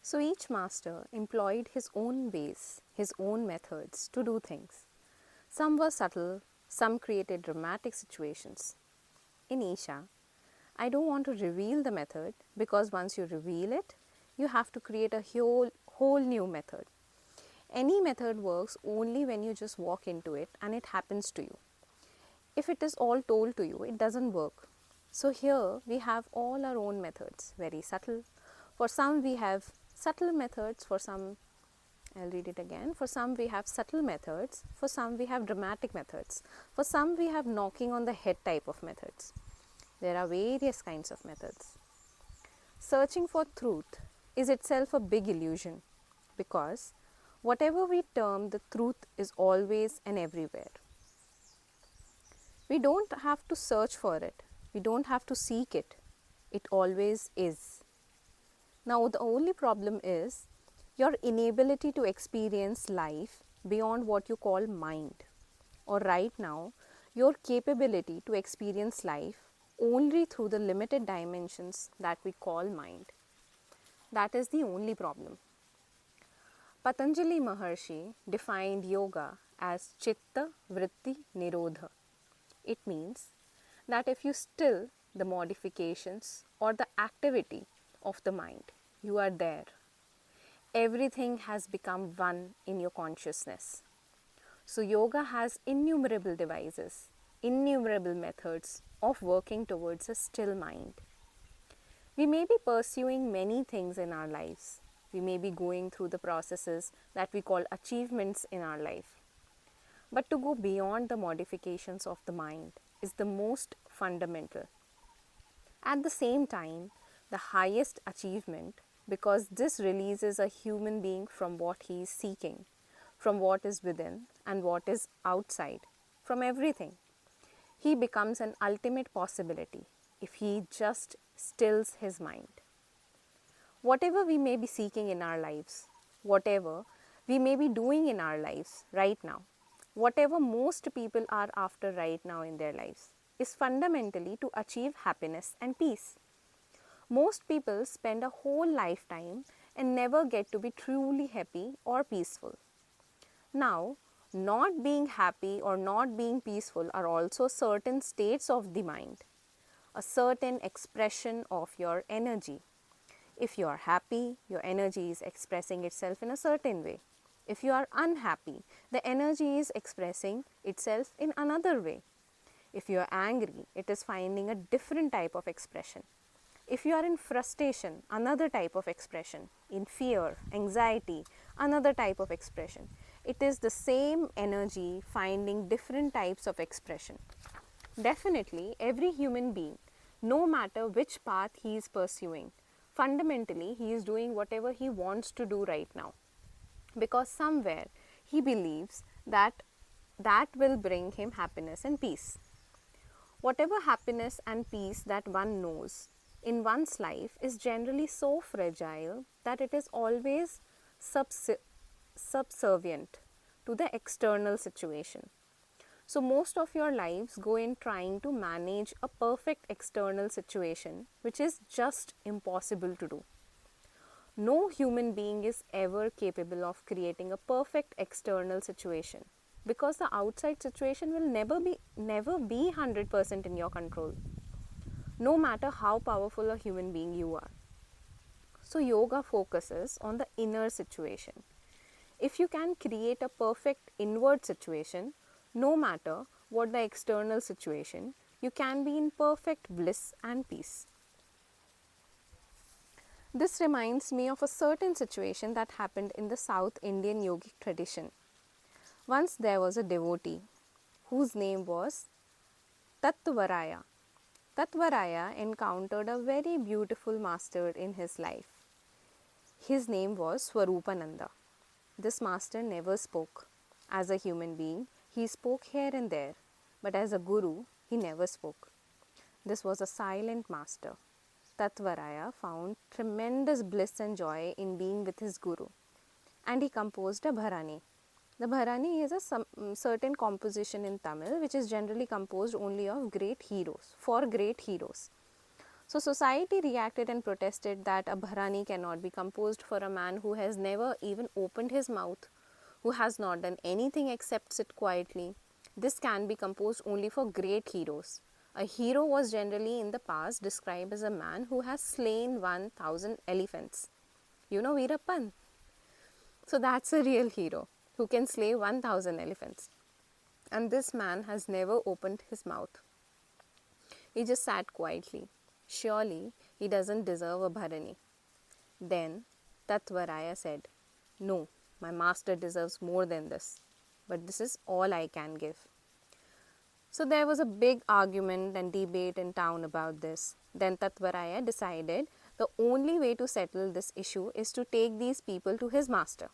So each master employed his own ways, his own methods to do things. Some were subtle, some created dramatic situations. In Isha, I don't want to reveal the method because once you reveal it, you have to create a whole new method. Any method works only when you just walk into it and it happens to you. If it is all told to you, it doesn't work. So here we have all our own methods, very subtle. For some we have subtle methods, for some, I'll read it again. For some we have subtle methods, for some we have dramatic methods, for some we have knocking on the head type of methods. There are various kinds of methods. Searching for truth is itself a big illusion because whatever we term the truth is always and everywhere. We don't have to search for it, we don't have to seek it, it always is. Now, the only problem is your inability to experience life beyond what you call mind, or right now, your capability to experience life only through the limited dimensions that we call mind. That is the only problem. Patanjali Maharshi defined yoga as Chitta Vritti Nirodha. It means that if you still the modifications or the activity of the mind, you are there. Everything has become one in your consciousness. So yoga has innumerable devices, innumerable methods of working towards a still mind. We may be pursuing many things in our lives. We may be going through the processes that we call achievements in our life. But to go beyond the modifications of the mind is the most fundamental. At the same time, the highest achievement, because this releases a human being from what he is seeking, from what is within and what is outside, from everything. He becomes an ultimate possibility if he just stills his mind. Whatever we may be seeking in our lives, whatever we may be doing in our lives right now, whatever most people are after right now in their lives, is fundamentally to achieve happiness and peace. Most people spend a whole lifetime and never get to be truly happy or peaceful. Now, not being happy or not being peaceful are also certain states of the mind, a certain expression of your energy. If you are happy, your energy is expressing itself in a certain way. If you are unhappy, the energy is expressing itself in another way. If you are angry, it is finding a different type of expression. If you are in frustration, another type of expression. In fear, anxiety, another type of expression. It is the same energy finding different types of expression. Definitely, every human being, no matter which path he is pursuing, fundamentally he is doing whatever he wants to do right now. Because somewhere he believes that that will bring him happiness and peace. Whatever happiness and peace that one knows in one's life is generally so fragile that it is always subservient to the external situation. So most of your lives go in trying to manage a perfect external situation, which is just impossible to do. No human being is ever capable of creating a perfect external situation because the outside situation will never be 100% in your control, no matter how powerful a human being you are. So yoga focuses on the inner situation. If you can create a perfect inward situation, no matter what the external situation, you can be in perfect bliss and peace. This reminds me of a certain situation that happened in the South Indian yogic tradition. Once there was a devotee whose name was Tattvaraya. Tattvaraya encountered a very beautiful master in his life. His name was Swarupananda. This master never spoke. As a human being, he spoke here and there, but as a guru, he never spoke. This was a silent master. Tattvaraya found tremendous bliss and joy in being with his guru, and he composed a bharani. The bharani is a certain composition in Tamil which is generally composed only of great heroes, for great heroes. So society reacted and protested that a bharani cannot be composed for a man who has never even opened his mouth, who has not done anything except sit quietly. This can be composed only for great heroes. A hero was generally in the past described as a man who has slain 1000 elephants. You know Veerappan? So that's a real hero who can slay 1000 elephants. And this man has never opened his mouth. He just sat quietly. Surely he doesn't deserve a bharani. Then Tatvaraya said, "No, my master deserves more than this, but this is all I can give." So there was a big argument and debate in town about this. Then Tatvaraya decided the only way to settle this issue is to take these people to his master.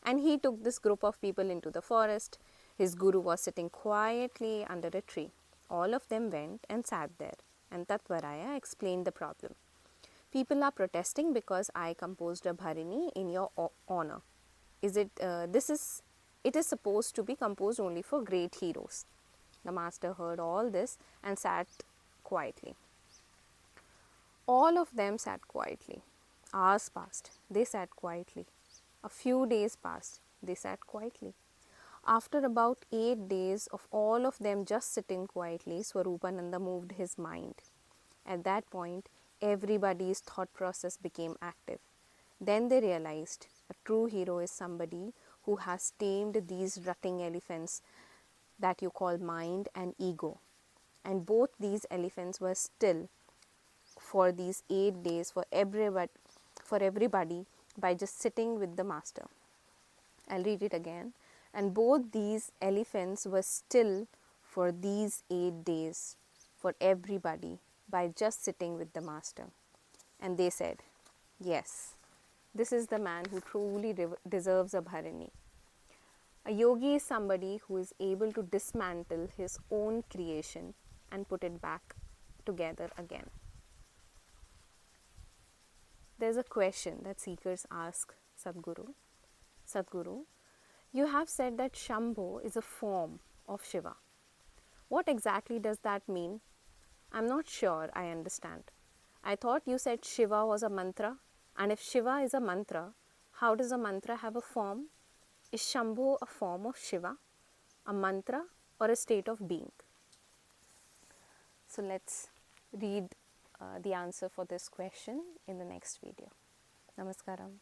And he took this group of people into the forest. His guru was sitting quietly under a tree. All of them went and sat there, and Tatvaraya explained the problem. People are protesting because I composed a bharini in your honor. It is supposed to be composed only for great heroes. The master heard all this and sat quietly. All of them sat quietly. Hours passed. They sat quietly. A few days passed. They sat quietly. After about 8 days of all of them just sitting quietly, Swarupananda moved his mind. At that point, everybody's thought process became active. Then they realized a true hero is somebody who has tamed these rutting elephants that you call mind and ego. And both these elephants were still for these 8 days for everybody by just sitting with the master. I'll read it again. And both these elephants were still for these 8 days for everybody by just sitting with the master. And they said, "Yes, this is the man who truly deserves a bharani." A yogi is somebody who is able to dismantle his own creation and put it back together again. There's a question that seekers ask Sadhguru. "Sadhguru, you have said that Shambho is a form of Shiva. What exactly does that mean? I'm not sure I understand. I thought you said Shiva was a mantra, and if Shiva is a mantra, how does a mantra have a form? Is Shambho a form of Shiva, a mantra, or a state of being?" So let's read the answer for this question in the next video. Namaskaram.